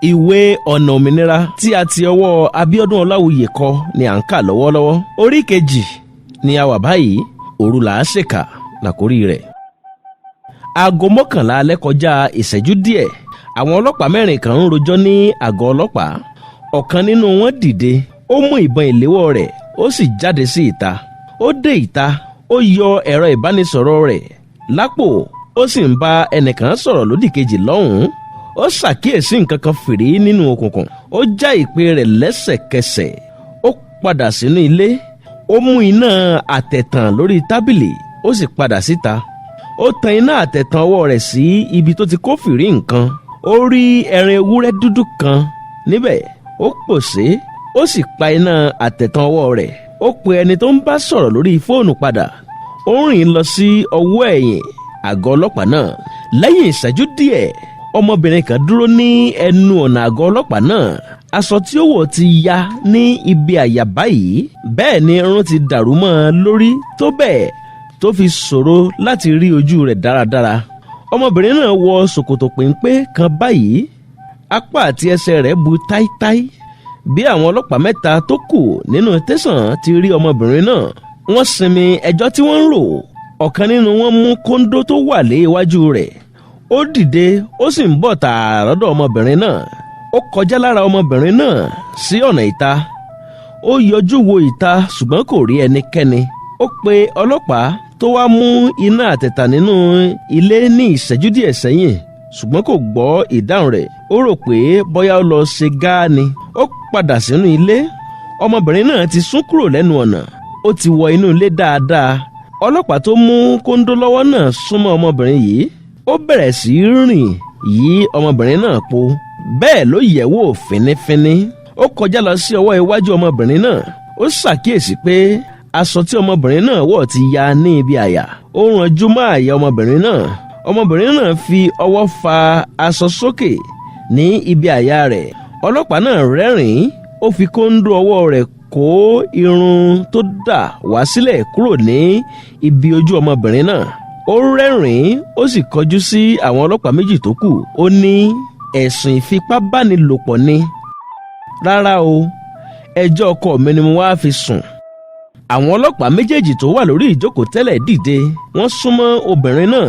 ìwé ọ̀nà òmìnira tí a ti ọwọ́ Abíọ́dún Ọláwuyè kọ ni à ń kà lọ́wọ́lọ́wọ́. Orí kejì ni a wà báyìí, òru làásìkà làkórí rẹ̀. Aago 11 alẹ́ kọjá ìṣẹ́jú díẹ̀, àwọn ọlọ́pàá 4 kan ń rojọ́ ní àgọ́ ọlọ́pàá. Ọ̀kan nínú wọn dìde, ó mú ìbọn ìléwọ́ rẹ̀, ó sì jáde sí ìta. Ó dé ìta, ó yọ ẹ̀rọ ìbánisọ̀rọ̀ rẹ̀ lápò, ó sì ń bá ẹnìkan sọ̀rọ̀ lódì kejì lọ́hùn-ún. Ó ṣàkíyèsí nǹkan kan fìrí nínú òkùnkùn. Ó já ìpè rẹ̀ lẹ́sẹ̀kẹsẹ̀. Ó padà sínú ilé. Ó mú iná àtẹ̀tàn lórí tábìlì, ó sì padà síta. Ó tan iná àtẹ̀tàn ọwọ́ rẹ̀ sí ibi tó ti kó fìrí nǹkan. Ó rí ẹran ewúrẹ́ dúdú kan níbẹ̀. Ó pòṣé, ó sì pa iná àtẹ̀tàn ọwọ́ rẹ̀. Ó pe ẹni tó ń bá sọ̀rọ̀ lórí fóònù padà. Ó rìn lọ sí ọwọ́ ẹ̀yìn àgọ́ ọlọ́pàá náà. Lẹ́yìn ìṣẹ́jú díẹ̀, ọmọbìnrin kan dúró ní ẹnu ọ̀nà àgọ́ ọlọ́pàá náà. Aṣọ tí ó wọ̀ ti ya ní ibi àyà báyìí, bẹ́ẹ̀ ni irun ti dàrú mọ́ ọ lórí tó bẹ́ẹ̀ tó fi ṣòro láti rí ojú rẹ̀ dáradára. Ọmọbìnrin náà wọ ṣòkòtò péńpé kan báyìí, apá àti ẹsẹ̀ rẹ̀ bu táítáí. Bí àwọn ọlọ́pàá 3 tó kù nínú tẹ̀sán ti rí ọmọbìnrin náà, wọ́n sinmi ẹjọ́ tí wọ́n ń rò. Ọ̀kan nínú wọn mú kóńdó tó wà lé iwájú rẹ̀. Ó dìde, ó sì ń bọ̀ tààrà lọ́dọ̀ ọmọbìnrin náà. Ó kọjá lára ọmọbìnrin náà sí ọ̀nà ìta. Ó yọjú wo ìta ṣùgbọ́n kò rí ẹnikẹ́ni. Ó pe ọlọ́pàá tó wá mú iná àtẹ̀tà nínú ilé ní ìṣẹ́jú díẹ̀ sẹ́yìn, ṣùgbọ́n kò gbọ́ ìdáhùn rẹ̀. Ó rò pé bóyá ó lọ ṣe gáà ni. Ó padà sínú ilé. Ọmọbìnrin náà ti sún kúrò lẹ́nu ọ̀nà. Ó ti wọ inú ilé dáadáa. Ọlọ́pàá tó mú kóńdó lọ́wọ́ náà súnmọ́ ọmọbìnrin yìí. Ó bẹ̀rẹ̀ sí í rìn yí ọmọbìnrin náà po. Bẹ́ẹ̀ ló yẹ̀ wò fínífíní. Ó kọjá lọ sí ọwọ́ iwájú ọmọbìnrin náà. Ó ṣàkíyèsí pé aṣọ tí ọmọbìnrin náà wọ̀ ti ya ní ibi àyà. Ó ranjú mọ́ àyà ọmọbìnrin náà. Ọmọbìnrin náà fi ọwọ́ fa aṣọ sókè ní ibi àyà rẹ̀. Ọlọ́pàá náà rẹ́rìn-ín. Ó fi kóńdó ọwọ́ rẹ̀ kó irun tó dà wá sílẹ̀ kúrò ní ibi ojú ọmọbìnrin náà. Ó rẹ́rìn-ín, ó sì kọjú sí àwọn ọlọ́pàá 2 tó kù. Ó ní ẹ̀sùn ìfipábánilòpọ̀ ni. Rárá o, ẹjọ́ ọkọ mi ni mo wá fi sùn. Àwọn ọlọ́pàá 2 tó wà lórí ìjókòó tẹ́lẹ̀ dìde. Wọ́n súnmọ́ obìnrin náà.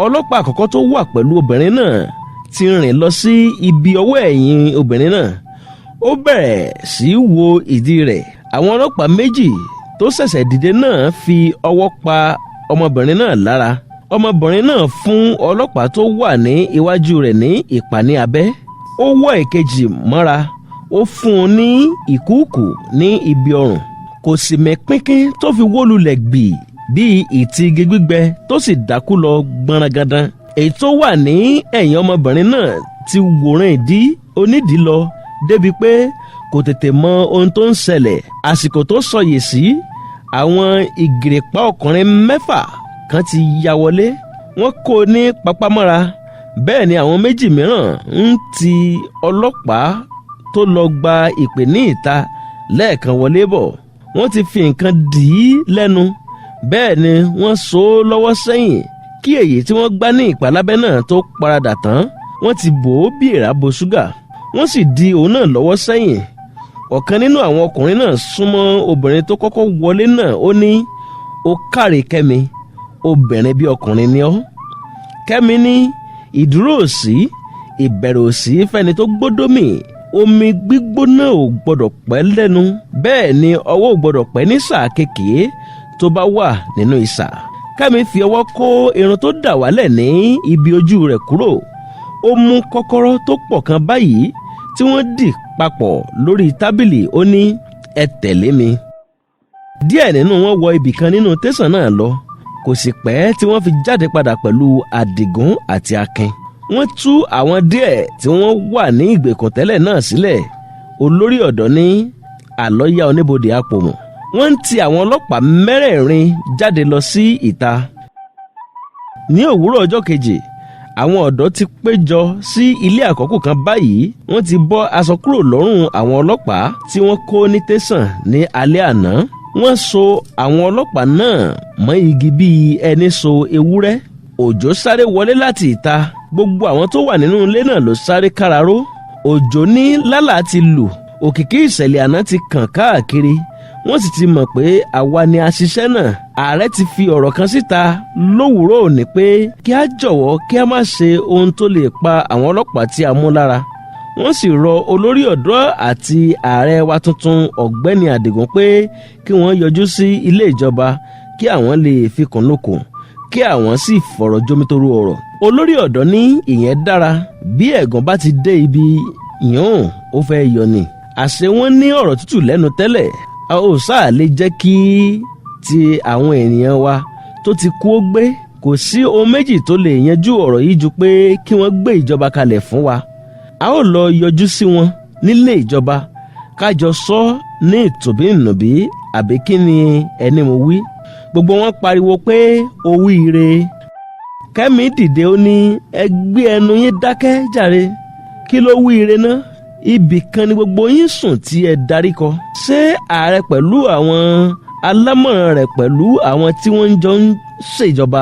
Ọlọ́pàá àkọ́kọ́ tó wà pẹ̀lú obìnrin náà ti rìn lọ sí ibi ọwọ́ ẹ̀yìn obìnrin náà. Ó bẹ̀rẹ̀ sí í wo ìdí rẹ̀. Àwọn ọlọ́pàá 2 tó ṣẹ̀ṣẹ̀ dìde náà fi ọwọ́ pa ọmọbìnrin náà lára. Ọmọbìnrin náà fún ọlọ́pàá tó wà ní iwájú rẹ̀ ní ìpá ní abẹ́. Ó wọ́ èkejì mọ́ra. Ó fún un ní ìkúùkù ní ibi ọrùn. Kò sì mẹ́ pínkín tó fi wó lulẹ̀ gbì bíi ìtì igi gbígbẹ tó sì dákú lọ gbọ̀nrangandan. Èyí tó wà ní ẹ̀yìn ọmọbìnrin náà ti wòran ìdí onídìí lọ débi pé kò tètè mọ ohun tó ń ṣẹlẹ̀. Àsìkò tó sọyè sí, àwọn ìgìrìpá ọkùnrin 6 kan ti ya wọlé. Wọ́n kó o ní papámọ́ra. Bẹ́ẹ̀ ni àwọn 2 mìíràn ń ti ọlọ́pàá tó lọ gba ìpè ní ìta lẹ́ẹ̀kan wọlé bọ̀. Wọ́n ti fi nǹkan dì í lẹ́nu. Bẹ́ẹ̀ ni wọ́n so ó lọ́wọ́ sẹ́yìn kí èyí tí wọ́n gbá ní ìpàlábẹ́ náà tó paradà tán. Wọ́n ti bò ó bí èèrà bo ṣúgà. Wọ́n sì di òun náà lọ́wọ́ sẹ́yìn. Ọ̀kan nínú àwọn ọkùnrin náà súnmọ́ obìnrin tó kọ́kọ́ wọlé náà. Ó ní, "Ó káre Kẹ́mi, obìnrin bí ọkùnrin ni ọ́." Kẹ́mi ní, "Ìdúró ò sí, ìbẹ̀rù ò sí fẹ́ni tó gbódómì. Omi gbígbóná ò gbọdọ̀ pẹ́ lẹ́nu, bẹ́ẹ̀ ni ọwọ́ ò gbọdọ̀ pẹ́ ní sàá kékeré tó bá wà nínú ìsà." Kẹ́mi fi ọwọ́ kó irun tó dà wálẹ̀ ní ibi ojú rẹ̀ kúrò. Ó mú kọ́kọ́rọ́ tó pọ̀ kan báyìí tí wọ́n dì papọ̀ lórí tábìlì. Ó ní, "Ẹ tẹ̀lé mi." Díẹ̀ nínú wọn wọ ibì kan nínú tẹ̀sán náà lọ. Kò sì pẹ́ tí wọ́n fi jáde padà pẹ̀lú Àdìgún àti Akin. Wọ́n tú àwọn díẹ̀ tí wọ́n wà ní ìgbèkùn tẹ́lẹ̀ náà sílẹ̀. Olórí ọ̀dọ́ ní àlọ́yà oníbodè apòmù. Wọ́n ń ti àwọn ọlọ́pàá 4 jáde lọ sí ìta. Ní òwúrọ̀ ọjọ́ kejì, àwọn ọ̀dọ́ ti péjọ sí ilé àkọ́kù kan báyìí. Wọ́n ti bọ́ aṣọ kúrò lọ́rùn àwọn ọlọ́pàá tí wọ́n kó ní tẹ̀sán ní alẹ́ àná. Wọ́n so àwọn ọlọ́pàá náà mọ́ igi bíi ẹni so ewúrẹ́. Òjò sáré wọlé láti ìta. Gbogbo àwọn tó wà nínú ilé náà ló sáré káraró. òjò ní lálà ti lù, òkìkí ìṣẹ̀lẹ̀ àná ti kàn káàkiri, wọ́n sì ti mọ̀ pé àwa ni aṣiṣẹ́ náà. Ààrẹ ti fi ọ̀rọ̀ kan síta lówùúrọ̀ òní pé kí a jọ̀wọ́ kí a má ṣe ohun tó lè pa àwọn ọlọ́pàá tí a mú lára. Wọ́n sì rọ olórí ọ̀dọ́ àti ààrẹ wa tuntun ọ̀gbẹ́ni Àdìgún pé kí wọ́n yọjú sí ilé ìjọba kí àwọn lè fikùn lukùn, kí àwọn sì fọ̀rọ̀ jomitoro ọ̀rọ̀. Olórí ọ̀dọ́ ní ìyẹn dára, bí ẹ̀gàn bá ti dé ibi yàn ó fẹ́ yọ ni. Àṣé wọ́n ní ọ̀rọ̀ tútù lẹ́nu tẹ́lẹ̀, a ò sáà lè jẹ́ kí ti àwọn ènìyàn wa tó ti kú ó gbé. Kò sí ohun méjì tó lè yanjú ọ̀rọ̀ yìí ju pé kí wọ́n gbé ìjọba kalẹ̀ fún wa. A ó lọ yọjú sí wọn nílé ìjọba kájọ sọ ní ìtòbínúbí, àbí kí ni ẹni mo wí? Gbogbo wọn pariwo pé ó wí ire. Kẹ́mi dìde ó ní ẹ gbé ẹnu yín dákẹ́ jàre. Kí ló wí ire náà? Ibì kan ni gbogbo yín sùn tí ẹ darí kọ. Ṣé ààrẹ pẹ̀lú àwọn alámọ̀ràn rẹ̀ pẹ̀lú àwọn tí wọ́n jọ ń ṣèjọba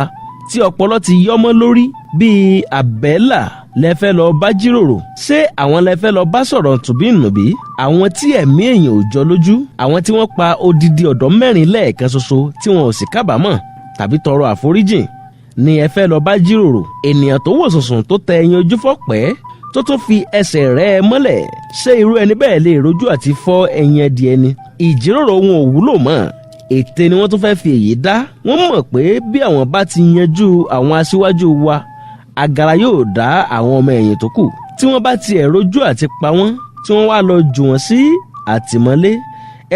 tí ọpọlọ ti yọ́mọ́ lórí bíi àbẹ́là lẹ fẹ́ lọ bá jíròrò? Ṣé àwọn lẹ fẹ́ lọ bá sọ̀rọ̀ tùbínùbí? Àwọn tí ẹ̀mí èèyàn ò jọ lójú, àwọn tí wọ́n pa odidi ọ̀dọ́ 4 lẹ́ẹ̀kan ṣoṣo tí wọn ò sì kábàámọ̀ tàbí tọrọ àforíjìn ni ẹ fẹ́ lọ bá jíròrò? Ènìyàn tó wò sùnsùn tó tẹ ẹyin ojú fọ́pẹ́ tó tún fi ẹsẹ̀ rẹ̀ ẹ mọ́lẹ̀, ṣé irú ẹni bẹ́ẹ̀ lè rojú àti fọ́ ẹyin ẹdìẹ ni? Ìjíròrò wọn ò wúlò mọ́, ète ni wọ́n tún fẹ́ fi èyí dá. Wọ́n mọ̀ pé bí àwọn bá ti yanjú àwọn aṣíwájú wa, agara yóò dá àwọn ọmọ ẹ̀yìn tó kù. Tí wọ́n bá tiẹ̀ rojú àti pa wọ́n, tí wọ́n wá lọ jù wọ́n sí àtìmọ́lé,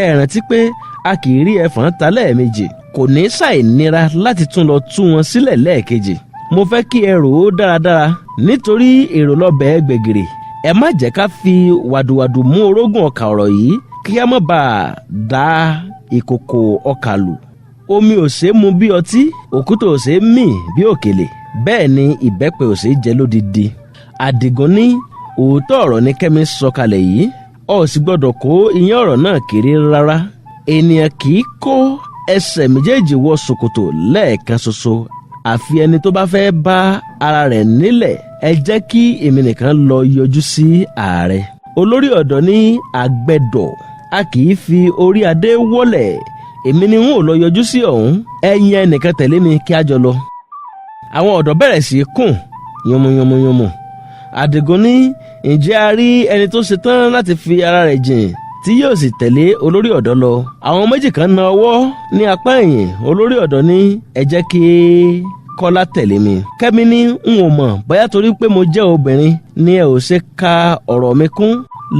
ẹ rántí pé a kì í rí ẹfọ̀n ta lẹ́ẹ̀mejì. Kò ní ṣàìnira láti tún lọ tú wọn sílẹ̀ lẹ́ẹ̀kejì. Mo fẹ́ kí ẹ rò ó dáradára, nítorí èrò lọ́bẹ̀ gbẹ̀gìrì. Ẹ má jẹ́ ká fi wàdùwàdù mú orógùn ọkà ọ̀rọ̀ yìí kí a má bàa dá ìkòkò ọkà lù. Omi ò ṣe é mu bí ọtí, òkúta ò ṣe é mì bí òkèlè, bẹ́ẹ̀ ni ìbẹ́pẹ ò ṣe é jẹ lódidi. Àdìgún ní òótọ́ ọ̀rọ̀ ni Kẹ́mi sọ kalẹ̀ yìí, ó sì gbọ́dọ̀ kó iyán ọ̀rọ̀ náà kéré rárá. Ènìyàn kì í kó ẹsẹ̀ méjèèjì wọ ṣòkòtò lẹ́ẹ̀kan ṣoṣo, àfi ẹni tó bá fẹ́ bá ara rẹ̀ nílẹ̀. Ẹ jẹ́ kí èmi nìkan lọ yọjú sí ààrẹ. Olórí ọ̀dọ́ ní àgbẹ̀dọ̀ a kì í fi orí adé wọlẹ̀, èmi ni n ó lọ yọjú sí ọ̀hún. Ẹ̀yin ẹnìkan tẹ̀lé mi kí a jọ lọ. Àwọn ọ̀dọ́ bẹ̀rẹ̀ sí í kùn yánmuyánmuyánmu. Àdìgún ní ǹjẹ́ a rí ẹni tó ṣetán láti fi ara rẹ̀ jìn tí yóò sì tẹ̀lé olórí ọ̀dọ́ lọ? Àwọn méjì kan na ọwọ́ ní apá ẹ̀yìn. Olórí ọ̀dọ́ ní ẹ jẹ́ kí Kọ́lá tẹ̀lé mi. Kẹ́mi ní n ò mọ̀ bóyá torí pé mo jẹ́ obìnrin ni ẹ ò ṣe ka ọ̀rọ̀ mi kún.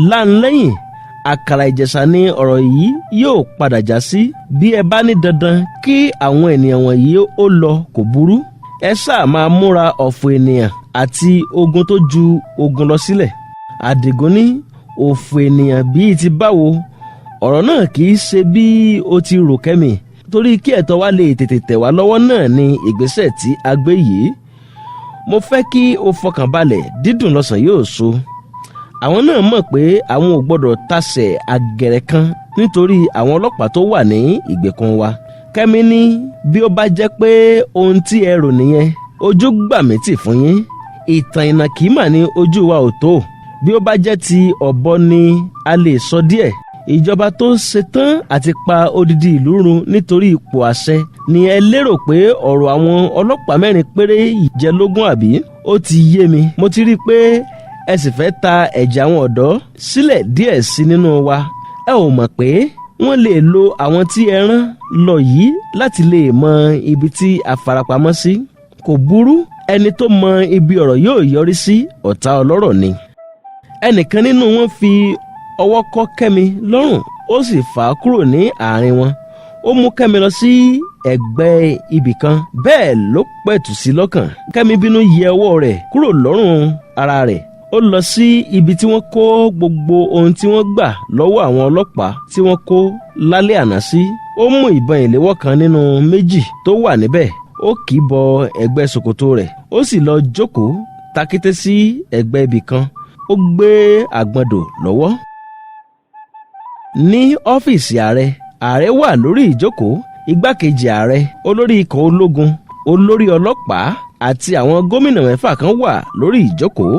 Láńlẹ́yìn àkàrà ìjẹ̀ṣà ni ọ̀rọ̀ yìí yóò padà já sí. Bí ẹ bá ní dandan kí àwọn ènìyàn wọ̀nyí ó lọ kò burú. Ẹ ṣáà máa múra ọ̀fọ̀ ènìyàn àti ogun tó ju ogun lọ sílẹ̀. Àdìgún ní òfò ènìyàn bíi ti báwo? Ọ̀rọ̀ náà kì í ṣe bí o ti rò Kẹ́mi, torí kí ẹ̀tọ́ wa lè tètè tẹ̀ wá lọ́wọ́ náà ni ìgbésẹ̀ tí a gbé yìí. Mo fẹ́ kí o fọkàn balẹ̀, dídùn lọ́sàn yóò so. Àwọn náà mọ̀ pé àwọn ò gbọ́dọ̀ tasẹ̀ àgẹ̀rẹ̀ kan nítorí àwọn ọlọ́pàá tó wà ní ìgbèkùn wa. Kẹ́mi ní bí ó bá jẹ́ pé ohun tí ẹ rò nìyẹn, ojú gbà mí tì fún yín. Ìtàn ìnàkí mà ní ojú wa ò tó. Bí ó bá jẹ́ ti ọ̀bọ ni a lè sọ díẹ̀. Ìjọba tó ṣetán àti pa odidi ìlú run nítorí ipò àṣẹ ni ẹ lérò pé ọ̀rọ̀ àwọn ọlọ́pàá 4 péré ìjẹlógún àbí? Ó ti yé mi. Mo ti rí i pé ẹ sì fẹ́ ta ẹ̀jẹ̀ àwọn ọ̀dọ́ sílẹ̀ díẹ̀ sí nínú wa. Ẹ ò mọ̀ pé wọ́n lè lo àwọn tí ẹ rán lọ yìí láti lè mọ ibi tí a farapamọ́ sí. Kò burú, ẹni tó mọ ibi ọ̀rọ̀ yóò yọrí sí ọ̀tá ọlọ́rọ̀ ni. Ẹnìkan nínú wọn fi ọwọ́ kọ́ Kẹ́mi lọ́rùn, ó sì fà á kúrò ní àárín wọn. Ó mú Kẹ́mi lọ sí ẹ̀gbẹ́ ibì kan, bẹ́ẹ̀ ló pẹ̀tù sí lọ́kàn. Kẹ́mi bínú yẹ ọwọ́ rẹ̀ kúrò lọ́rùn ara rẹ̀. Ó lọ sí ibi tí wọ́n kó gbogbo ohun tí wọ́n gbà lọ́wọ́ àwọn ọlọ́pàá tí wọ́n kó lálẹ́ àná sí. Ó mú ìbọn ìléwọ́ kan nínú 2 tó wà níbẹ̀. Ó kì í bọ ẹ̀gbẹ́ ṣòkòtò rẹ̀. Ó sì lọ jókòó takété sí ẹ̀gbẹ́ ibì kan. Ó gbé àgbọ̀ndò lọ́wọ́. Ní ọ́fíìsì ààrẹ wà lórí ìjókòó. Igbákejì ààrẹ, olórí ikọ̀ ológun, olórí ọlọ́pàá àti àwọn gómìnà 6 kan wà lórí ìjókòó.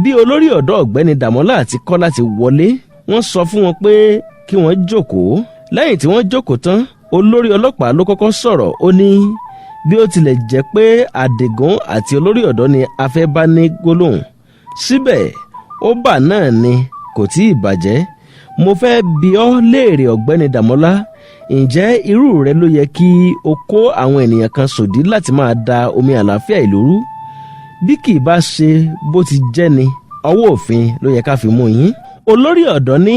bí olórí ọ̀dọ́ ọ̀gbẹ́ni Dàmọ́lá àti Kọ́lá ti wọlé, wọ́n sọ fún wọn pé kí wọ́n jókòó. Lẹ́yìn tí wọ́n jókòó tán, olórí ọlọ́pàá ló kọ́kọ́ sọ̀rọ̀. Ó ní bí ó tilẹ̀ jẹ́ pé Àdìgún àti olórí ọ̀dọ́ ni a fẹ́ bá ní gbólóhùn, síbẹ̀ ó bà náà ni kò tí ì bàjẹ́. Mo fẹ́ bi ọ́ léèrè ọ̀gbẹ́ni Dàmọ́lá, ǹjẹ́ irú rẹ ló yẹ kí o kó àwọn ènìyàn kan sòdí láti máa da omi àlàáfíà ìlú rú? Bí kì í bá ṣe bó ti jẹ́ ni, ọwọ́ òfin ló yẹ ká fi mú yín. Olórí ọ̀dọ́ ní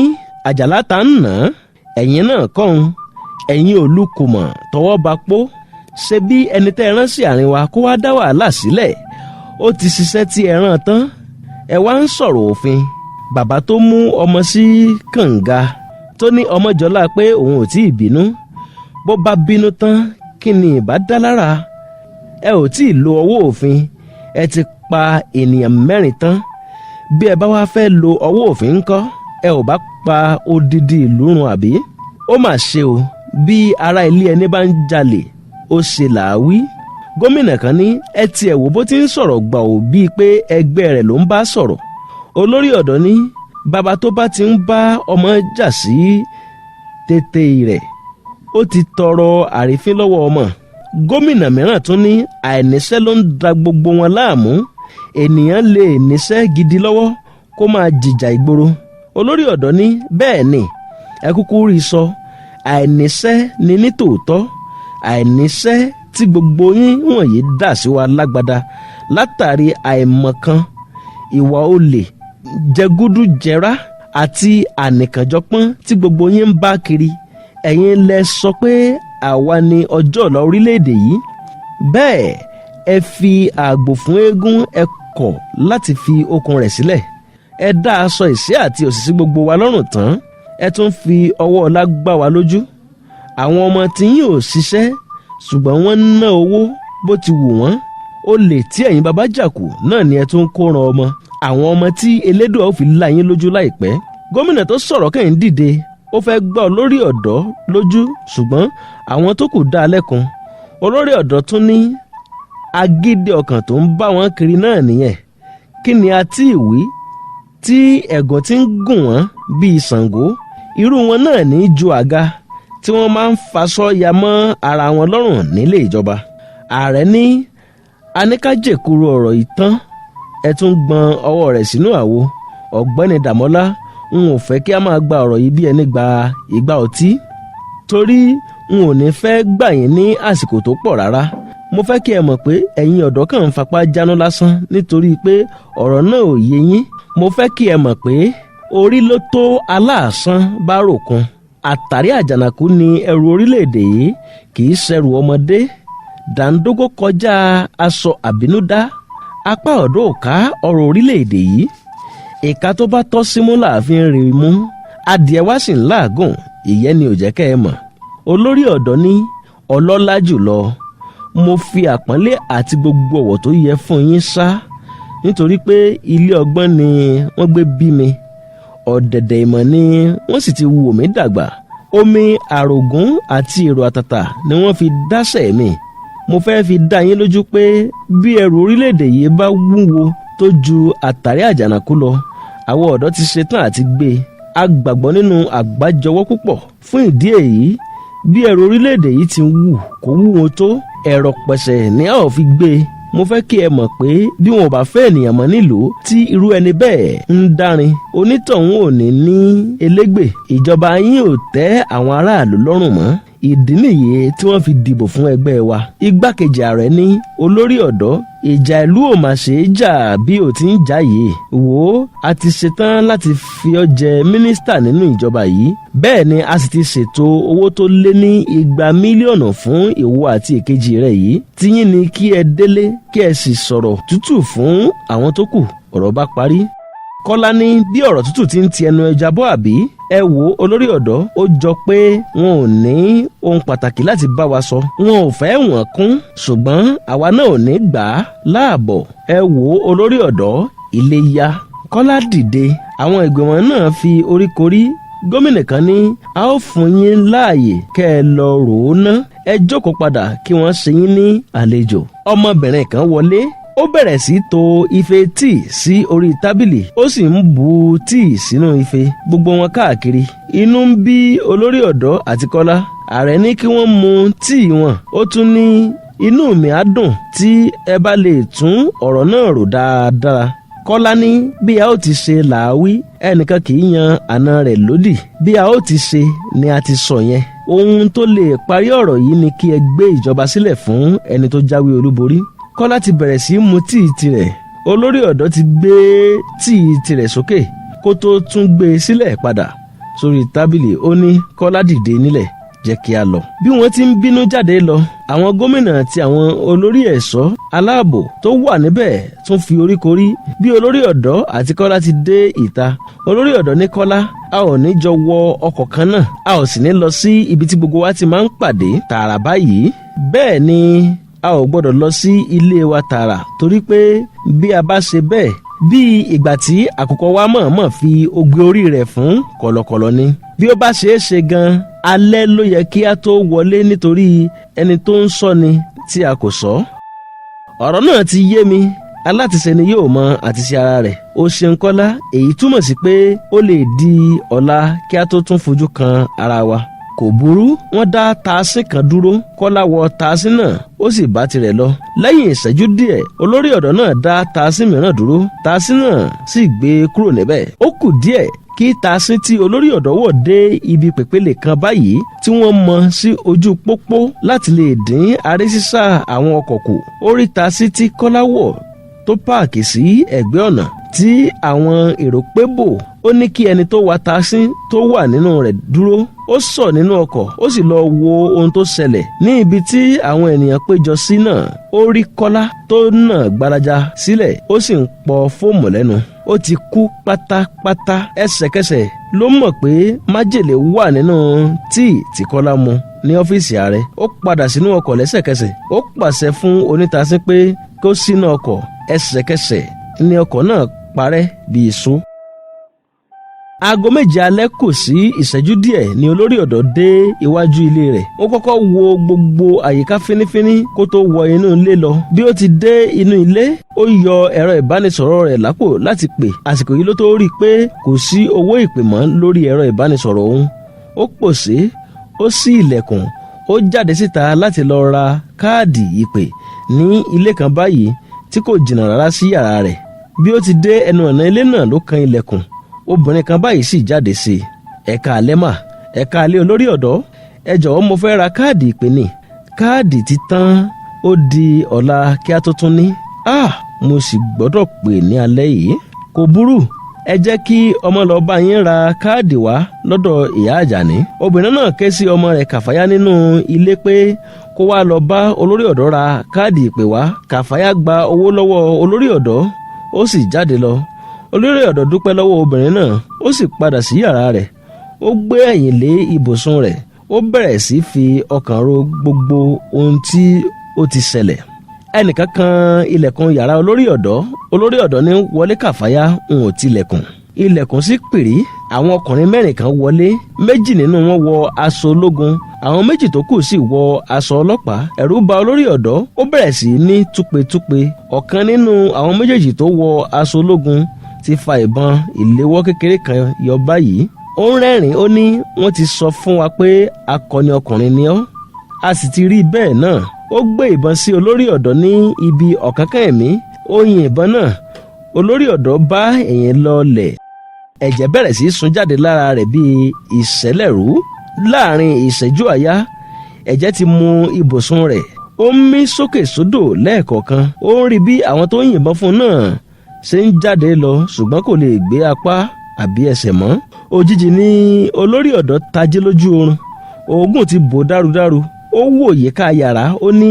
àjàlá ta ń nà án, ẹ̀yin náà kọ́hún, ẹ̀yin olùkùmọ̀ tọwọ́ bá pó. Ṣe bí ẹni tẹ́ ẹ rán sí àárín wa kó wá dá wàhálà sílẹ̀, ó ti ṣiṣẹ́ tí ẹ rán tán, ẹ wá ń sọ̀rọ̀ òfin. Bàbá tó mú ọmọ sí kànga tó ní ọmọ jọlá pé òun ò tí ì bínú, bó bá bínú tán kí ni ìbá dá lára? Ẹ ò tí ì lo ọwọ́ òfin, ẹ ti pa ènìyàn 4 tán. Bí ẹ bá wá fẹ́ lo ọwọ́ òfin ńkọ́, ẹ ò bá pa odidi ìlú run àbí? Ó mà ṣe o, bí ará ilé ẹni bá ń jalè, ó ṣe làáwí. Gómìnà kan ní ẹ tiẹ̀ wò bó ti ń sọ̀rọ̀ gbà ò bíi pé ẹgbẹ́ rẹ̀ ló ń bá sọ̀rọ̀. Olórí ọ̀dọ́ ní bàbá tó bá ti ń bá ọmọ jà sí tètè rẹ̀, ó ti tọrọ àrífín lọ́wọ́ ọmọ. Gómìnà mìíràn tún ní àìníṣẹ́ ló ń da gbogbo wọn láàmú, ènìyàn lè níṣẹ́ gidi lọ́wọ́ kó máa jìjà ìgboro. Olórí ọ̀dọ́ ní bẹ́ẹ̀ ni, ẹ kúkú rí sọ, àìníṣẹ́ ni ní tòótọ́, àìníṣẹ́ tí gbogbo yín wọ̀nyí dà sí wa lágbádá látàrí àìmọ̀kan, ìwà olè, jẹgúdújẹrá àti ànìkànjọpọ́n tí gbogbo yín ń bá kiri. Ẹ̀yin lẹ sọ pé àwa ni ọjọ́ ọ̀la orílẹ̀-èdè yìí. Bẹ́ẹ̀ ẹ fi ààgbò fún eégún, ẹ kọ̀ láti fi okùn rẹ̀ sílẹ̀. Ẹ dá aṣọ ìṣẹ́ àti òṣì sí gbogbo wa lọ́rùn tán, ẹ tún fi ọwọ́ ọlá gbá wa lójú. Àwọn ọmọ tí yín ò ṣiṣẹ́ ṣùgbọ́n wọ́n ń ná owó bó ti wù wọ́n. Olè tí ẹ̀yin bàbá jàkù náà ni ẹ tún kó ran ọmọ. Àwọn ọmọ tí elédùà ó fi lá yín lójú láìpẹ́. Gómìnà tó sọ̀rọ̀ kẹ́yìn dìde, ó fẹ́ gbá olórí ọ̀dọ́ lójú, ṣùgbọ́n àwọn tó kù dá a lẹ́kun. Olórí ọ̀dọ́ tún ní agídí ọkàn tó ń bá wọn kiri náà nìyẹn. Kí ni a tí ì wí tí ẹ̀gàn ti ń gùn wọ́n bíi Ṣàngó? Irú wọn náà ní ju àga tí wọ́n máa ń faṣọ ya mọ́ ara wọn lọ́rùn nílé ìjọba. Ààrẹ ní aníkájèkúrú ọ̀rọ̀ yìí tán, ẹ tún gbọn ọwọ́ rẹ̀ sínú àwo. Ọ̀gbẹ́ni Dàmọ́lá, n ò fẹ́ kí a máa gba ọ̀rọ̀ yìí bí ẹni gba ìgbà ọtí, torí n ò ní fẹ́ gbà yín ní àsìkò tó pọ̀ rárá. Mo fẹ́ kí ẹ mọ̀ pé ẹ̀yin ọ̀dọ́ kàn ń fapá jáná lásán nítorí pé ọ̀rọ̀ náà ò yé yín. Mo fẹ́ kí ẹ mọ̀ pé orí ló tó aláàsán bá ròkun. Àtàrí àjànàkú ni ẹrù orílẹ̀-èdè yìí, kì í ṣẹrù ọmọdé. Dàńdógó kọjá aṣọ àbínúdá, apá ọ̀dọ́ ò ká ọrọ̀ orílẹ̀-èdè yìí. Ìka tó bá tọ́ símú láàfin rè mú, adìẹ wá sì ń làágùn, ìyẹn ni ò jẹ́ kẹ́ ẹ mọ̀. Olórí ọ̀dọ́ ní ọlọ́lá jùlọ, mo fi àpọ́nlé àti gbogbo ọ̀wọ̀ tó yẹ fún yín ṣá, nítorí pé ilé ọgbọ́n ni wọ́n gbé bí mi, ọ̀dẹ̀dẹ̀ ìmọ̀ ni wọ́n sì ti wò mí dàgbà. Omi àrògún àti èrò àtàtà ni wọ́n fi dáṣẹ̀ mi. Mo fẹ́ fi dá yín lójú pé bí ẹrù orílẹ̀-èdè yìí bá wúwo tó ju àtàrí àjànàkú lọ, àwọn ọ̀dọ́ ti ṣetán àti gbé e. A gbàgbọ́ nínú àgbájọwọ́ púpọ̀. Fún ìdí èyí, bí ẹrù orílẹ̀-èdè yìí ti wù kó wúwo tó, ẹ̀rọ pẹ̀sẹ̀ ni a ò fi gbé e. Mo fẹ́ kí ẹ mọ̀ pé bí wọn ò bá fẹ́ ènìyàn mọ́ nílùú tí irú ẹni bẹ́ẹ̀ ń dárin, onítọ̀hún ò ní ní elégbè. Ìjọba yín ò tẹ́ àwọn aráàlú lọ́rùn mọ́. Ìdí nìyí tí wọ́n fi dìbò fún ẹgbẹ́ wa. Igbákejì ààrẹ ní olórí ọ̀dọ́, ìjà ìlú ò mà ṣe é jà bí ò ti ń jà yìí. Wò ó, a ti ṣetán láti fi ọ́ jẹ mínísítà nínú ìjọba yìí. Bẹ́ẹ̀ ni a sì ti ṣètò owó tó lé ní 200 mílíọ̀nù fún ìwọ àti èkejì rẹ̀ yìí. Tíyín ni kí ẹ délé kí ẹ sì sọ̀rọ̀ tútù fún àwọn tó kù. Ọ̀rọ̀ bá parí. Kọ́lá ní bí ọ̀rọ̀ tútù ti ń ti ẹnu ẹja bọ́ àbí? Ẹ wo olórí ọ̀dọ́, ó jọ pé wọn ò ní ohun pàtàkì láti bá wa sọ. Wọn ò fẹ́ wọ́n kún, ṣùgbọ́n àwa náà ò ní gbà á láàbọ̀. Ẹ wo olórí ọ̀dọ́, ilé yá. Kọ́lá dìde, àwọn ìgbìmọ̀ náà fi oríkorí. Gómìnà kan ní a ó fún yín láàyè kẹ́ ẹ lọ rò ó ná. Ẹ jókòó padà kí wọ́n ṣe yín ní àlejò. Ọmọbìnrin kan wọlé, ó bẹ̀rẹ̀ sí tò ife tíì sí orí tábìlì ó sì ń bu tíì sínú ife gbogbo wọn káàkiri. Inú ń bí olórí ọ̀dọ́ àti Kọ́lá. Ààrẹ ní kí wọ́n mu tíì wọn. Ó tún ní inú mi á dùn tí ẹ bá lè tún ọ̀rọ̀ náà rò dáadáa. Kọ́lá ní bí a ó ti ṣe làáwí, ẹnìkan kì í yan àna rẹ̀ lódì. Bí a ó ti ṣe ni a ti sọ yẹn. Ohun tó lè parí ọ̀rọ̀ yìí ni kí ẹ gbé ìjọba sílẹ̀ fún ẹni tó jáwé olúborí. Kọ́lá ti bẹ̀rẹ̀ sí mu tíì tirẹ̀. Olórí ọ̀dọ́ ti gbé tíì tirẹ̀ sókè kó tó tún gbé e sílẹ̀ padà sórí tábìlì. Ó ní Kọ́lá dìde nílẹ̀, jẹ́ kí a lọ. Bí wọ́n ti ń bínú jáde lọ, àwọn gómìnà àti àwọn olórí ẹ̀ṣọ́ aláàbò tó wà níbẹ̀ tún fi oríkorí. Bí olórí ọ̀dọ́ àti Kọ́lá ti dé ìta, olórí ọ̀dọ́ ní Kọ́lá, a ò ní jọ wọ ọkọ̀ kan náà, a ò sì ní lọ sí ibi tí gbogbo wa ti máa ń pàdé tààrà báyìí. Bẹ́ẹ̀ ni a ò gbọ́dọ̀ lọ sí ilé wa tààrà, torí pé bí a bá ṣe bẹ́ẹ̀, bí ìgbà tí àkùkọ wa mọ̀ọ́mọ̀ fi ogbe orí rẹ̀ fún kọ̀lọ̀kọ̀lọ̀ ni. Bí ó bá ṣeé ṣe gan-an, alẹ́ ló yẹ kí a tó wọlé nítorí ẹni tó ń sọ ni tí a kò sọ. Ọ̀rọ̀ náà ti yé mi, alátiṣe ni yóò mọ àtiṣe ara rẹ̀. Ó ṣeun Kọ́lá, èyí túmọ̀ sí pé ó lè di ọ̀la kí a tó tún fojú kan ara wa. Kò burú, wọ́n dá taasín kan dúró. Kọ́lá wọ taasín náà ó sì bá tirẹ̀ lọ. Lẹ́yìn ìṣẹ́jú díẹ̀, olórí ọ̀dọ́ náà dá taasín mìíràn dúró. Taasín náà sì gbé kúrò níbẹ̀. Ó kù díẹ̀ kí taasín tí olórí ọ̀dọ́ wọ̀ dé ibi pèpele kan báyìí tí wọ́n mọ sí ojú pópó láti lè dín aré sísá àwọn ọkọ̀ kù. Ó rí taasín tí Kọ́lá wọ̀ tó páàkì sí ẹ̀gbẹ́ ọ̀nà tí àwọn èrò pé bò. Ó ní kí ẹni tó wa taasín tó wà nínú rẹ̀ dúró. Ó sọ̀ nínú ọkọ̀ ó sì lọ wo ohun tó ṣẹlẹ̀ ní ibi tí àwọn ènìyàn péjọ sí náà. Ó rí Kọ́lá tó nà gbalaja sílẹ̀ ó sì ń pọ fóòmù lẹ́nu. Ó ti kú pátápátá. Ẹsẹ̀kẹsẹ̀ ló mọ̀ pé májèlé wà nínú tíì tí Kọ́lá mu ní ọ́fíìsì ààrẹ. Ó padà sínú ọkọ̀ lẹ́sẹ̀kẹsẹ̀. Ó pàṣẹ fún onítaasín pé kó sínú ọkọ̀. Ẹsẹ̀kẹsẹ̀ ni ọkọ̀ náà parẹ́ bí iṣu. Aago 7 alẹ́ kù sí ìṣẹ́jú díẹ̀ ni olórí ọ̀dọ́ dé iwájú ilé rẹ̀. Ó kọ́kọ́ wo gbogbo àyíká fínífíní kó tó wọ inú ilé lọ. Bí ó ti dé inú ilé, ó yọ ẹ̀rọ ìbánisọ̀rọ̀ rẹ̀ lápò láti pè. Àsìkò yìí ló tó rí i pé kò sí owó ìpè mọ́ lórí ẹ̀rọ ìbánisọ̀rọ̀ òun. Ó pòṣé, ó ṣí ilẹ̀kùn, ó jáde síta láti lọ ra káàdì ìpè ní ilé kan báyìí tí kò jìnnà rárá sí yàrá rẹ̀. Bí ó ti dé ẹnu ọ̀nà ilé náà ló kan ilẹ̀kùn. Obìnrin kan báyìí sì jáde sí i. Ẹ káalẹ́ mà, ẹ káalẹ́ olórí ọ̀dọ́, ẹ jọ̀wọ́ mo fẹ́ ra káàdì ìpè ni. Káàdì ti tán, ó di ọ̀la kí a tó tún ní. Mo sì gbọ́dọ̀ pè ní alẹ́ yìí. Kò burú, ẹ jẹ́ kí ọmọ lọ bá yín ra káàdì wá lọ́dọ̀ ìyá Àjàní. Obìnrin náà ké sí ọmọ rẹ̀ Kàfáyá nínú ilé pé kó wá lọ bá olórí ọ̀dọ́ ra káàdì ìpè wá. Kàfáyá gba owó lọ́wọ́ olórí ọ̀dọ́ ó sì jáde lọ. Olórí ọ̀dọ́ dúpẹ́ lọ́wọ́ obìnrin náà ó sì padà sí yàrá rẹ̀. Ó gbé ẹ̀yìn lé ibùsùn rẹ̀. Ó bẹ̀rẹ̀ sí fi ọkàn ro gbogbo ohun tí ó ti ṣẹlẹ̀. Ẹnìkan kan ilẹ̀kùn yàrá olórí ọ̀dọ́ ní wọlé Kàfáyá ń ò tilẹ̀kùn. Ilẹ̀kùn sì pìrí. Àwọn ọkùnrin 4 kan wọlé. 2 nínú wọn wọ aṣọ ológun. Àwọn 2 tó kù sì wọ aṣọ ọlọ́pàá. Ẹ̀rù bà olórí ọ̀dọ́. Ó bẹ̀rẹ̀ sí ní túpetúpe. Ọ̀kan nínú àwọn 2 tó wọ aṣọ ológun ti fa ìbọn ìléwọ́ kékeré kan yọ báyìí. Ó ń rẹ́rìn-ín. Ó ní wọ́n ti sọ fún wa pé akọni ọkùnrin ni ọ́. A sì ti rí bẹ́ẹ̀ náà. Ó gbé ìbọn sí olórí ọ̀dọ́ ní ibi ọ̀kánkán ẹ̀mí. Ó yin ìbọn náà. Olórí ọ̀dọ́ bá ẹ̀yìn lọlẹ̀. Ẹ̀jẹ̀ bẹ̀rẹ̀ sí sun jáde lára rẹ̀ bíi ìṣẹ̀lẹ̀rú. Láàrin ìṣẹ́jú àáyá, ẹ̀jẹ̀ ti mu ibùsùn rẹ̀. Ó ń mí sókè sódò lẹ́ẹ̀kọ̀ọ̀kan. Ó ń rí bí àwọn tó ń yìnbọn fún un náà ṣe ń jáde lọ ṣùgbọ́n kò lè gbé apá àbí ẹsẹ̀ mọ́. Òjijì ni olórí ọ̀dọ́ tají lójú oorun. Oògùn ti bò dárudáru. Ó wò yíká yàrá. Ó ní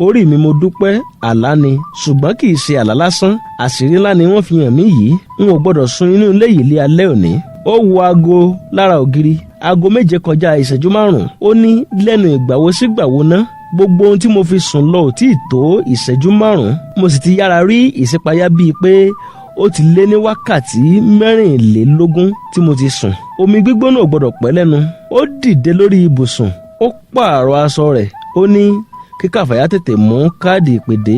orí mi mo dúpẹ́, àlá ni ṣùgbọ́n kì í ṣe àlá lásán. Àṣírí ńlá ni wọ́n fi hàn mí yìí. N ò gbọ́dọ̀ sùn inú ilé yìí lé alẹ́ òní. Ó wo aago lára ògiri. Aago 7 kọjá ìṣẹ́jú 5. Ó ní lẹ́nu ìgbàwo sígbàwo ná. Gbogbo ohun tí mo fi sùn lọ ò tí ì tó ìṣẹ́jú 5. Mo sì ti yára rí ìṣípayá bíi pé ó ti lé ní wákàtí 24 tí mo ti sùn. Omi gbígbóná ò gbọ́dọ̀ pẹ́ lẹ́nu. Ó dìde lórí ibùsùn. Ó pààrọ̀ aṣọ rẹ̀. Ó ní kí Kàfáyá tètè mú káàdì ìpè dé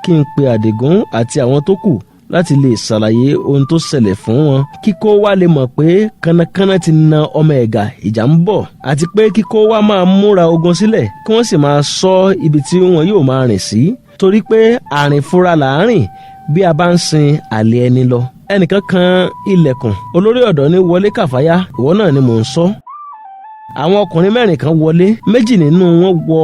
kí n pe Àdìgún àti àwọn tó kù láti lè ṣàlàyé ohun tó ṣẹlẹ̀ fún wọn, kíkó wá lè mọ̀ pé kánnakánná ti na ọmọ ẹ̀gà, ìjà ń bọ̀, àti pé kíkó wá máa múra ogun sílẹ̀ kí wọ́n sì máa ṣọ́ ibi tí wọn yóò máa rìn sí, torí pé àrìnfúnra là ń rìn bí a bá ń sin àlè ẹni lọ. Ẹnìkan kan ilẹ̀kùn, olórí ọ̀dọ́ ní wọlé Kàfáyá, ìwọ náà ni mò ń sọ. Àwọn ọkùnrin 4 kan wọlé, 2 nínú wọn wọ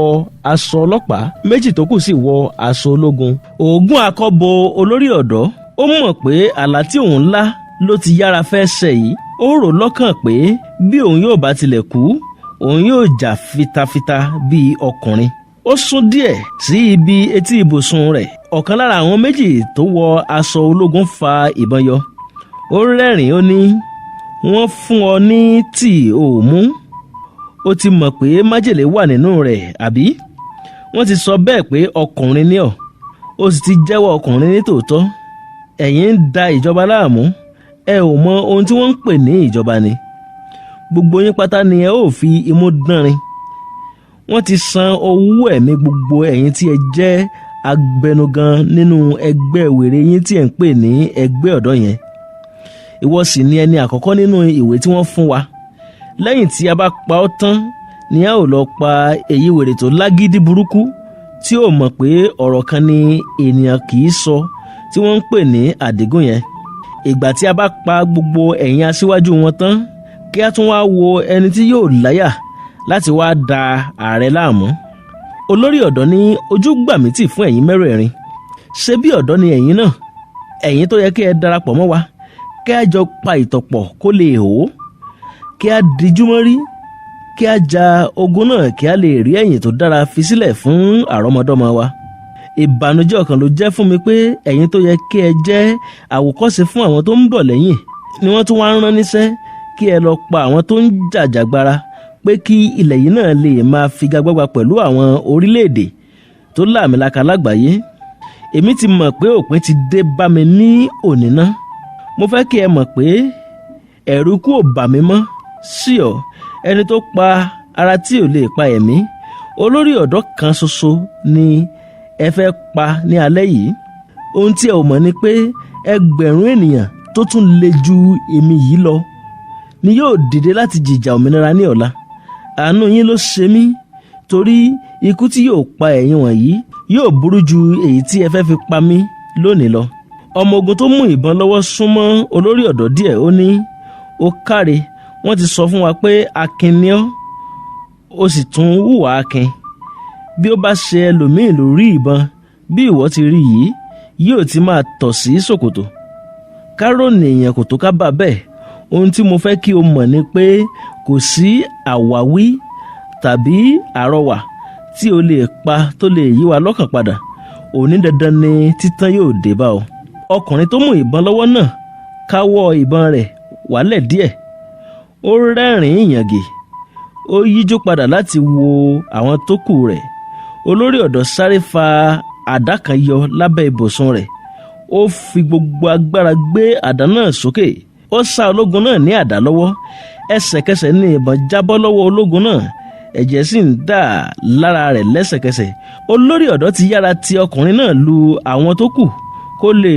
aṣọ ọlọ́pàá, 2 tó kù sì wọ aṣọ ológun. Òògùn akọ́bo olórí ọ̀dọ́, ó mọ̀ pé àlá tí òun lá ló ti yára fẹ́ ṣẹ yìí. Ó rò lọ́kàn pé bí òun yóò bá tilẹ̀ kú, òun yóò jà fitafita bíi ọkùnrin. Ó sún díẹ̀ sí ibi etí ibùsùn rẹ̀. Ọ̀kan lára àwọn 2 tó wọ aṣọ ológun fa ìbọn yọ. Ó rẹ́rìn-ín, ó ní, wọ́n fún ọ ní tíì ò mú. Ó ti mọ̀ pé májèlé wà nínú rẹ̀, àbí? Wọ́n ti sọ bẹ́ẹ̀ pé ọkùnrin ni ọ́, ó sì ti jẹ́wọ́ ọkùnrin ní tòótọ́. Ẹ̀yin ń da ìjọba láàmú, ẹ ò mọ ohun tí wọ́n ń pè ní ìjọba ni. Gbogbo yín pátá ni ẹ ó fi imú dánrin. Wọ́n ti san owó ẹ̀mí gbogbo ẹ̀yin tí ẹ jẹ́ agbẹnugan nínú ẹgbẹ́ wèrè yín tí ẹ ń pè ní ẹgbẹ́ ọ̀dọ́ yẹn. Ìwọ sì ni ẹni àkọ́kọ́ nínú ìwé tí wọ́n fún wa. Lẹ́yìn tí a bá pa ọ́ tán ni a ó lọ pa èyí wèrè tó lágídí burúkú tí ó mọ̀ pé ọ̀rọ̀ kan ni ènìyàn kì í sọ, tí wọ́n ń pè ní Àdìgún yẹn. Ìgbà tí a bá pa gbogbo ẹ̀yin aṣíwájú wọn tán, kí a tún wá wo ẹni tí yóò láyà láti wá da ààrẹ láàmú. Olórí ọ̀dọ́ ní ojú gbà mí tì fún ẹ̀yin 4. Ṣé bí ọ̀dọ́ ni ẹ̀yin náà? Ẹ̀yin tó yẹ kí ẹ darapọ̀ mọ́ wa, kí a jọ pa ìtọ̀pọ̀ kó lè hó, kí a dijú mọ́rí, kí a ja ogun náà, kí a lè rí ẹ̀yìn tó dára fi sílẹ̀ fún àrọ́mọdọ́mọ wa. Ìbànújẹ́ ọkàn ló jẹ́ fún mi pé ẹ̀yin tó yẹ kí ẹ jẹ́ àwòkọ́ṣe fún àwọn tó ń bọ̀ lẹ́yìn ni wọ́n tún wá ń rán níṣẹ́ kí ẹ lọ pa àwọn tó ń jàjàgbara, pé kí ilẹ̀ yìí náà lè máa figagbága pẹ̀lú àwọn orílẹ̀-èdè tó làmìlaka lágbàáyé. Èmi ti mọ̀ pé òpin ti dé bá mi ní òní ná. Mo fẹ́ kí ẹ mọ̀ pé ẹ̀rù kú ò bà mí mọ́ sí ọ, ẹni tó pa ara tí ò lè pa ẹ̀mí. Olórí ọ̀dọ́ kan ṣoṣo ni ẹ fẹ́ pa ní alẹ́ yìí. Ohun tí ẹ ò mọ̀ ni pé ẹgbẹ̀rún ènìyàn tó tún le ju èmi yìí lọ ni yóò dìde láti jìjà òmìnira ní ọ̀la. Àánú yín ló ṣe mí, torí ikú tí yóò pa ẹ̀yin wọ̀nyí yóò burú ju èyí tí ẹ fẹ́ fi pa mí lónìí lọ. Ọmọ ogun tó mú ìbọn lọ́wọ́ súnmọ́ olórí ọ̀dọ́ díẹ̀, ó ní, ó káre, wọ́n ti sọ fún wa pé akin ni ọ́, ó sì tún hùwà akin. Bí ó bá ṣe ẹlòmíì lórí ìbọn bí ìwọ ti rí yìí, yóò ti máa tọ̀ sí ṣòkòtò. Kárònì èèyàn kò tó ká bà bẹ́ẹ̀. Ohun tí mo fẹ́ kí o mọ̀ ni pé kò sí àwáwí tàbí àrọwà tí o lè pa tó lè yí wa lọ́kàn padà. Òní dandan ni títán yóò dé bá ọ. Ọkùnrin tó mú ìbọn lọ́wọ́ náà káwọ́ ìbọn rẹ̀ wálẹ̀ díẹ̀. Ó rẹ́rìn-ín ìyàngì. Ó yíjú padà láti wo àwọn tó kù rẹ̀. Olórí ọ̀dọ́ sáré fa àdá kan yọ lábẹ́ ibùsùn rẹ̀. Ó fi gbogbo agbára gbé àdá náà sókè. Ó sá ológun náà ní àdá lọ́wọ́. Ẹsẹ̀kẹsẹ̀ ní ìbọn jábọ́ lọ́wọ́ ológun náà. Ẹ̀jẹ̀ sì ń dà lára rẹ̀ lẹ́sẹ̀kẹsẹ̀. Olórí ọ̀dọ́ ti yára ti ọkùnrin náà lu àwọn tó kù kó lè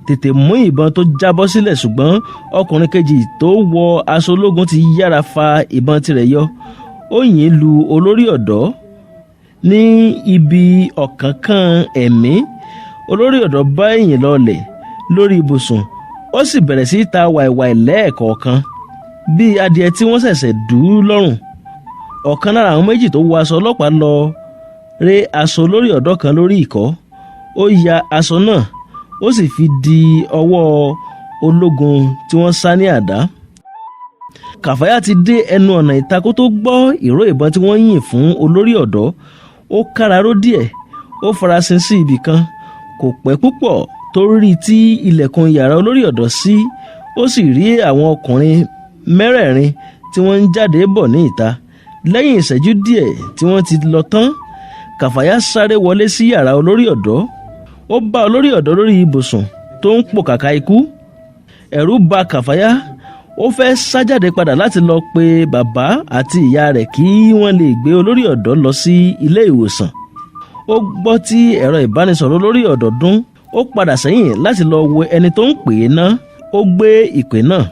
tètè mú ìbọn tó jábọ́ sílẹ̀, ṣùgbọ́n ọkùnrin kejì tó wọ aṣọ ológun ti yára fa ìbọn tirẹ̀ yọ. Ó yìn lu olórí ọ̀dọ́ ní ibi ọ̀kánkán ẹ̀mí. Olórí ọ̀dọ́ bá ìyìn lọlẹ̀ lórí ibùsùn. Ó sì bẹ̀rẹ̀ sí ta wàìwàì lẹ́ẹ̀kọ̀ọ̀kan bí adìẹ tí wọ́n ṣẹ̀ṣẹ̀ dú lọ́rùn. Ọ̀kan lára àwọn 2 tó wọ aṣọ ọlọ́pàá lọ ré aṣọ olórí ọ̀dọ́ kan lórí ìkọ́. Ó ya aṣọ náà, ó sì fi di ọwọ́ ológun tí wọ́n sá ní àdá. Kàfáyá ti dé ẹnu ọ̀nà ìta kó tó gbọ́ ìró ìbọn tí wọ́n yìn fún olórí ọ̀dọ́. Ó káraró díẹ̀, ó farasin sí ibì kan. Kò pẹ́ púpọ̀ tó rí tí ilẹ̀kùn yàrá olórí ọ̀dọ́ ṣí. Ó sì rí àwọn ọkùnrin 4 tí wọ́n ń jáde bọ̀ ní ìta. Lẹ́yìn ìṣẹ́jú díẹ̀ tí wọ́n ti lọ tán, Kàfáyá sáré wọlé sí yàrá olórí ọ̀dọ́. Ó bá olórí ọ̀dọ́ lórí ibùsùn tó ń pòkàkà ikú. Ẹ̀rù bà Kàfáyá. Ó fẹ́ sá jáde padà láti lọ pe bàbá àti ìyá rẹ̀ kí wọ́n lè gbé olórí ọ̀dọ́ lọ sí ilé ìwòsàn. ó gbọ́ tí ẹ̀rọ ìbánisọ̀rọ̀ lórí ọ̀dọ̀ dún. Ó padà sẹ́yìn láti lọ wo ẹni tó ń pè é ná. Ó gbé ìpè náà.